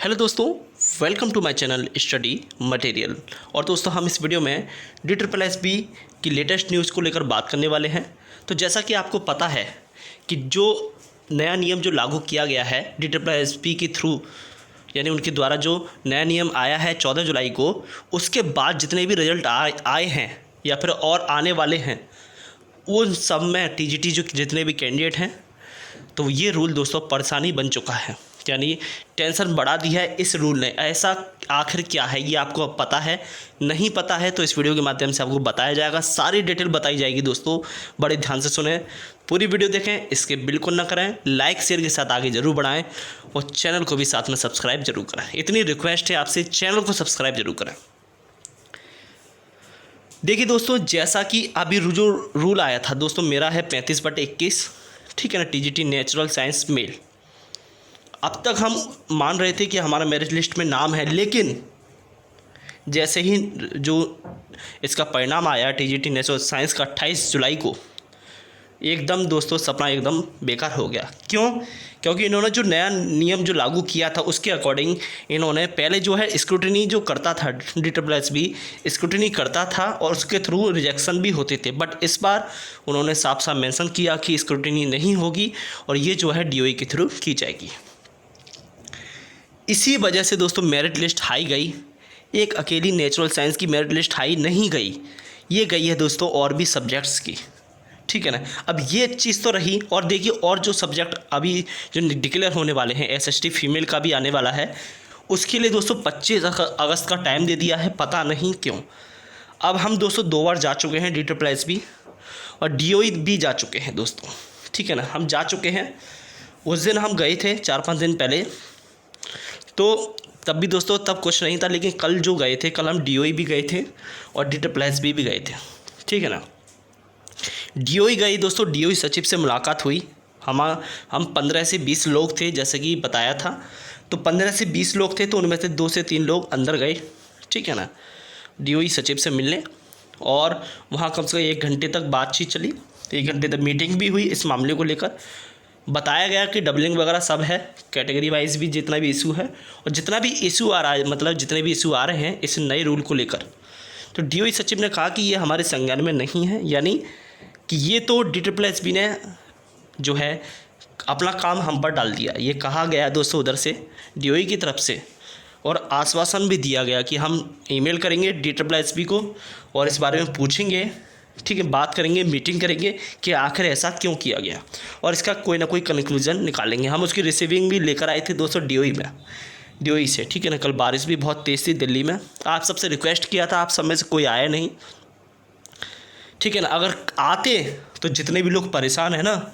Hello दोस्तों, welcome to my channel study material. और दोस्तों हम इस वीडियो में DSSB की लेटेस्ट न्यूज़ को लेकर बात करने वाले हैं। तो जैसा कि आपको पता है कि जो नया नियम जो लागू किया गया है DSSB के थ्रू, यानी उनके द्वारा जो नया नियम आया है 14 जुलाई को, उसके बाद जितने भी रिजल्ट आए हैं या फिर और आने वाले हैं, उन सब में TGT जो जितने भी कैंडिडेट हैं, तो ये रूल दोस्तों परेशानी बन चुका है, यानी टेंशन बढ़ा दी है इस रूल ने। ऐसा आखिर क्या है ये आपको अब पता है? नहीं पता है तो इस वीडियो के माध्यम से आपको बताया जाएगा, सारी डिटेल बताई जाएगी। दोस्तों बड़े ध्यान से सुने, पूरी वीडियो देखें, इसके बिल्कुल ना करें, लाइक शेयर के साथ आगे जरूर बढ़ाएं और चैनल को भी साथ में सब्सक्राइब जरूर करें। इतनी रिक्वेस्ट है आपसे, चैनल को सब्सक्राइब जरूर करें। देखिए दोस्तों, जैसा कि अभी जो रूल आया था दोस्तों, मेरा है 35/21, ठीक है ना, TGT नेचुरल साइंस मेल। अब तक हम मान रहे थे कि हमारा मेरिट लिस्ट में नाम है, लेकिन जैसे ही जो इसका परिणाम आया TGT नेचुरल साइंस का 28 जुलाई को, एकदम दोस्तों सपना एकदम बेकार हो गया। क्यों? क्योंकि इन्होंने जो नया नियम जो लागू किया था उसके अकॉर्डिंग इन्होंने पहले जो है स्क्रूटिनी जो करता था, DSSB स्क्रूटिनी करता था और उसके थ्रू रिजेक्शन भी होते थे। बट इस बार उन्होंने साफ साफ मेंशन किया कि स्क्रूटिनी नहीं होगी और ये जो है DOE के थ्रू की जाएगी। इसी वजह से दोस्तों मेरिट लिस्ट हाई गई, एक अकेली नेचुरल साइंस की मेरिट लिस्ट हाई नहीं गई, ये गई है दोस्तों और भी सब्जेक्ट्स की, ठीक है ना। अब ये चीज़ तो रही, और देखिए और जो सब्जेक्ट अभी जो डिक्लेयर होने वाले हैं, SST फीमेल का भी आने वाला है, उसके लिए दोस्तों 25 अगस्त का टाइम दे दिया है, पता नहीं क्यों। अब हम दोस्तों 2 बार जा चुके हैं DSSB और DOE भी जा चुके हैं दोस्तों, ठीक है ना। हम जा चुके हैं, उस दिन हम गए थे 4-5 दिन पहले, तो तब भी दोस्तों तब कुछ नहीं था, लेकिन कल जो गए थे, कल हम DOE भी गए थे और DSSB भी गए थे, ठीक है ना। DOE गई दोस्तों, DOE सचिव से मुलाकात हुई। हम 15 से 20 लोग थे, जैसे कि बताया था। तो 15 से 20 लोग थे, तो उनमें से 2 से 3 लोग अंदर गए, ठीक है ना, DOE सचिव से मिलने। और वहाँ कम से कम 1 घंटे तक बातचीत चली, 1 घंटे तक मीटिंग भी हुई इस मामले को लेकर। बताया गया कि डबलिंग वगैरह सब है, कैटेगरी वाइज भी जितना भी इशू है और जितना भी इशू आ रहा है, मतलब जितने भी इशू आ रहे हैं इस नए रूल को लेकर, तो DOE सचिव ने कहा कि ये हमारे संज्ञान में नहीं है, यानी कि ये तो DSSB ने जो है अपना काम हम पर डाल दिया, ये कहा गया दोस्तों उधर से DOE की तरफ से। और आश्वासन भी दिया गया कि हम ईमेल करेंगे DSSB को और इस बारे में पूछेंगे, ठीक है, बात करेंगे, मीटिंग करेंगे कि आखिर ऐसा क्यों किया गया और इसका कोई ना कोई कंक्लूजन निकालेंगे। हम उसकी रिसीविंग भी लेकर आए थे दोस्तों DOE से, ठीक है ना। कल बारिश भी बहुत तेज़ थी दिल्ली में, आप सबसे रिक्वेस्ट किया था, आप सब में से कोई आया नहीं, ठीक है ना। अगर आते तो जितने भी लोग परेशान हैं ना,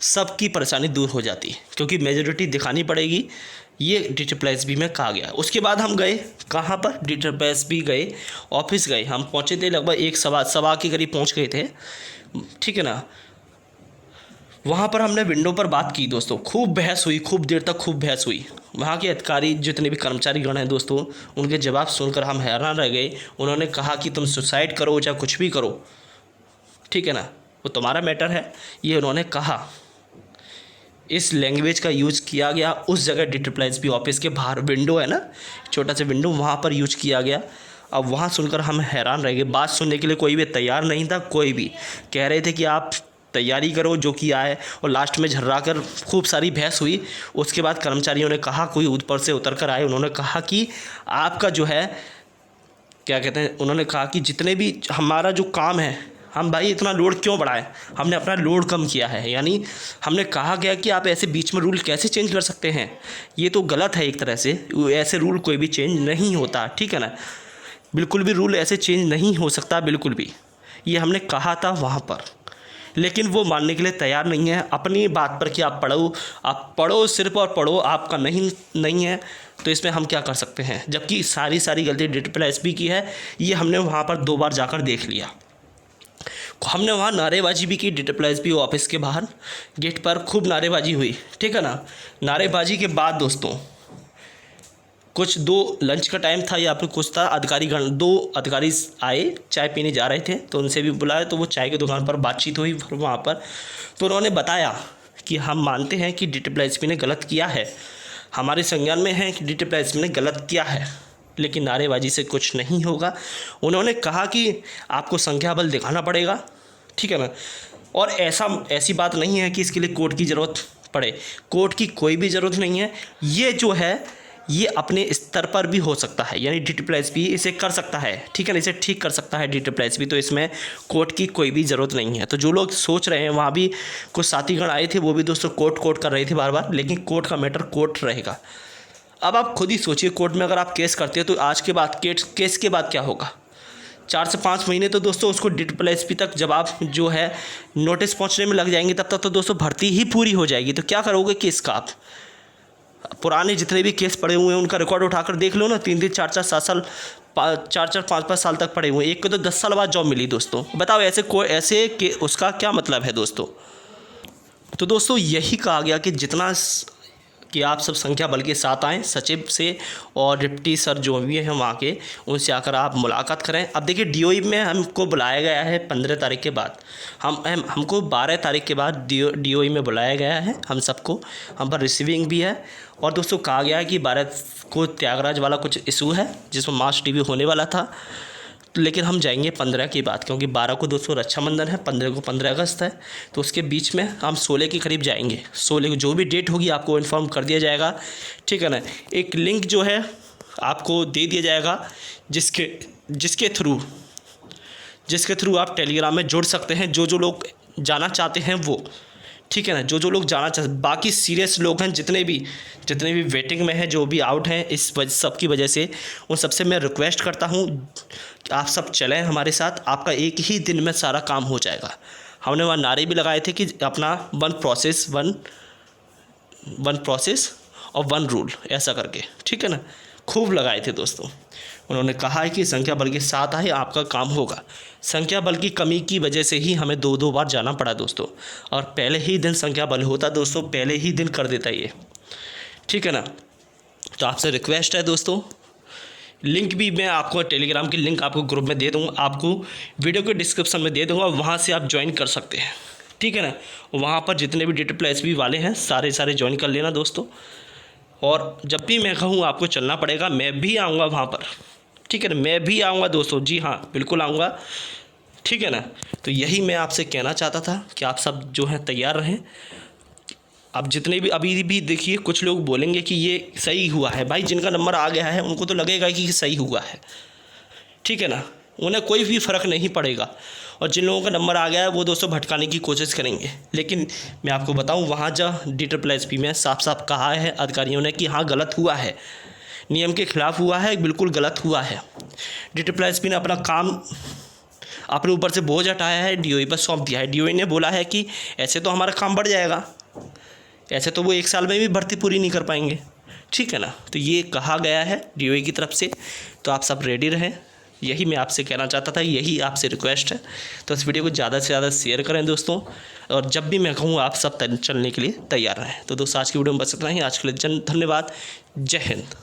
सबकी परेशानी दूर हो जाती, क्योंकि मेजोरिटी दिखानी पड़ेगी, ये DSSB में कहा गया। उसके बाद हम गए कहाँ पर, DSSB गए, ऑफिस गए। हम पहुँचे थे लगभग 1 सवा के करीब पहुँच गए थे, ठीक है ना। वहाँ पर हमने विंडो पर बात की दोस्तों, खूब बहस हुई, खूब देर तक खूब बहस हुई। वहाँ के अधिकारी जितने भी कर्मचारी गण हैं दोस्तों, उनके जवाब सुनकर हम हैरान रह गए। उन्होंने कहा कि तुम सुसाइड करो चाहे कुछ भी करो, ठीक है ना, वो तुम्हारा मैटर है, ये उन्होंने कहा। इस लैंग्वेज का यूज़ किया गया उस जगह DSSB ऑफिस के बाहर, विंडो है ना, छोटा सा विंडो, वहाँ पर यूज किया गया। अब वहाँ सुनकर हम हैरान रह गए, बात सुनने के लिए कोई भी तैयार नहीं था। कोई भी कह रहे थे कि आप तैयारी करो जो किया है, और लास्ट में झर्रा कर खूब सारी बहस हुई। उसके बाद कर्मचारियों ने कहा, कोई ऊपर से उतर कर आए, उन्होंने कहा कि आपका जो है क्या कहते हैं, उन्होंने कहा कि जितने भी हमारा जो काम है, हम भाई इतना लोड क्यों बढ़ाएं, हमने अपना लोड कम किया है। यानी हमने कहा गया कि आप ऐसे बीच में रूल कैसे चेंज कर सकते हैं, ये तो गलत है एक तरह से, ऐसे रूल कोई भी चेंज नहीं होता, ठीक है ना, बिल्कुल भी रूल ऐसे चेंज नहीं हो सकता, बिल्कुल भी। ये हमने कहा था वहाँ पर, लेकिन वो मानने के लिए तैयार नहीं है अपनी बात पर कि आप पढ़ो सिर्फ और पढ़ो, आपका नहीं है, तो इसमें हम क्या कर सकते हैं। जबकि सारी गलती DSSB की है, ये हमने वहाँ पर 2 बार जाकर देख लिया। हमने वहाँ नारेबाजी भी की, DSSB ऑफिस के बाहर गेट पर खूब नारेबाजी हुई, ठीक है ना। नारेबाजी के बाद दोस्तों कुछ 2 लंच का टाइम था या फिर कुछ था, अधिकारीगण 2 अधिकारी आए, चाय पीने जा रहे थे, तो उनसे भी बुलाया, तो वो चाय की दुकान पर बातचीत हुई वहाँ पर। तो उन्होंने बताया कि हम मानते हैं कि DSSB ने गलत किया है, हमारे संज्ञान में है कि DSP ने गलत किया है, लेकिन नारेबाजी से कुछ नहीं होगा। उन्होंने कहा कि आपको संख्या बल दिखाना पड़ेगा, ठीक है ना। और ऐसी बात नहीं है कि इसके लिए कोर्ट की ज़रूरत पड़े, कोर्ट की कोई भी ज़रूरत नहीं है। ये जो है ये अपने स्तर पर भी हो सकता है, यानी DSP इसे कर सकता है, ठीक है ना, इसे ठीक कर सकता है DSP, तो इसमें कोर्ट की कोई भी ज़रूरत नहीं है। तो जो लोग सोच रहे हैं, वहाँ भी कुछ साथीगण आए थे, वो भी दोस्तों कोर्ट कर रहे थे बार बार, लेकिन कोर्ट का मैटर कोर्ट रहेगा। अब आप खुद ही सोचिए, कोर्ट में अगर आप केस करते हो तो आज के बाद केस के बाद क्या होगा? 4 से 5 महीने तो दोस्तों उसको DSP तक जब आप जो है नोटिस पहुंचने में लग जाएंगे, तब तक तो दोस्तों भर्ती ही पूरी हो जाएगी। तो क्या करोगे केस का? आप पुराने जितने भी केस पड़े हुए हैं उनका रिकॉर्ड उठाकर देख लो ना, 3-3, 4-4, 7 साल, 4-4, 5-5 साल तक पड़े हुए हैं। एक को तो 10 साल बाद जॉब मिली दोस्तों। बताओ ऐसे के उसका क्या मतलब है दोस्तों? तो दोस्तों यही कहा गया कि जितना कि आप सब संख्या बल के साथ आएँ, सचिव से और डिप्टी सर जो भी हैं वहाँ के, उनसे आकर आप मुलाकात करें। अब देखिए DOE में हमको बुलाया गया है 15 तारीख के बाद, हमको 12 तारीख के बाद DOE में बुलाया गया है हम सबको, हम पर रिसीविंग भी है। और दोस्तों कहा गया है कि 12 को त्यागराज वाला कुछ इशू है जिसमें मास TV होने वाला था, लेकिन हम जाएंगे 15 की बात, क्योंकि 12 को दोस्तों रक्षाबंधन है, 15 को 15 अगस्त है, तो उसके बीच में हम 16 के करीब जाएंगे। 16 को जो भी डेट होगी आपको इन्फॉर्म कर दिया जाएगा, ठीक है ना। एक लिंक जो है आपको दे दिया जाएगा जिसके थ्रू आप टेलीग्राम में जुड़ सकते हैं, जो लोग जाना चाहते हैं वो, ठीक है ना, जो लोग जाना चाहते। बाकी सीरियस लोग हैं जितने भी वेटिंग में हैं, जो भी आउट हैं इस सब की वजह से, उन सबसे मैं रिक्वेस्ट करता हूं कि आप सब चलें हमारे साथ। आपका एक ही दिन में सारा काम हो जाएगा। हमने वहाँ नारे भी लगाए थे कि अपना वन प्रोसेस और वन रूल, ऐसा करके, ठीक है ना, खूब लगाए थे दोस्तों। उन्होंने कहा है कि संख्या बल के साथ आए, आपका काम होगा। संख्या बल की कमी की वजह से ही हमें 2-2 बार जाना पड़ा दोस्तों, और पहले ही दिन संख्या बल होता दोस्तों, पहले ही दिन कर देता ये, ठीक है ना। तो आपसे रिक्वेस्ट है दोस्तों, लिंक भी मैं आपको टेलीग्राम की लिंक आपको ग्रुप में दे दूँगा, आपको वीडियो के डिस्क्रिप्शन में दे दूँगा, वहाँ से आप ज्वाइन कर सकते हैं, ठीक है ना। वहाँ पर जितने भी DSP वाले हैं सारे ज्वाइन कर लेना दोस्तों। और जब भी मैं कहूँ आपको चलना पड़ेगा, मैं भी आऊँगा वहाँ पर, ठीक है ना, मैं भी आऊँगा दोस्तों, जी हाँ बिल्कुल आऊँगा, ठीक है ना। तो यही मैं आपसे कहना चाहता था कि आप सब जो हैं तैयार रहें। अब जितने भी अभी भी देखिए, कुछ लोग बोलेंगे कि ये सही हुआ है, भाई जिनका नंबर आ गया है उनको तो लगेगा कि सही हुआ है, ठीक है ना, उन्हें कोई भी फ़र्क नहीं पड़ेगा। और जिन लोगों का नंबर आ गया है वो दोस्तों भटकाने की कोशिश करेंगे। लेकिन मैं आपको बताऊं, वहाँ जब DSP में साफ साफ कहा है अधिकारियों ने कि हाँ गलत हुआ है, नियम के खिलाफ हुआ है, बिल्कुल गलत हुआ है। DSP ने अपना काम अपने ऊपर से बोझ हटाया है, DOE पर सौंप दिया है। DOE ने बोला है कि ऐसे तो हमारा काम बढ़ जाएगा, ऐसे तो वो 1 साल में भी भर्ती पूरी नहीं कर पाएंगे, ठीक है ना। तो ये कहा गया है DOE की तरफ से, तो आप सब रेडी रहें, यही मैं आपसे कहना चाहता था, यही आपसे रिक्वेस्ट है। तो इस वीडियो को ज़्यादा से ज़्यादा शेयर करें दोस्तों, और जब भी मैं कहूँ आप सब चलने के लिए तैयार रहें। तो दोस्तों आज की वीडियो में बस इतना ही। आज के लिए धन्यवाद। जय हिंद।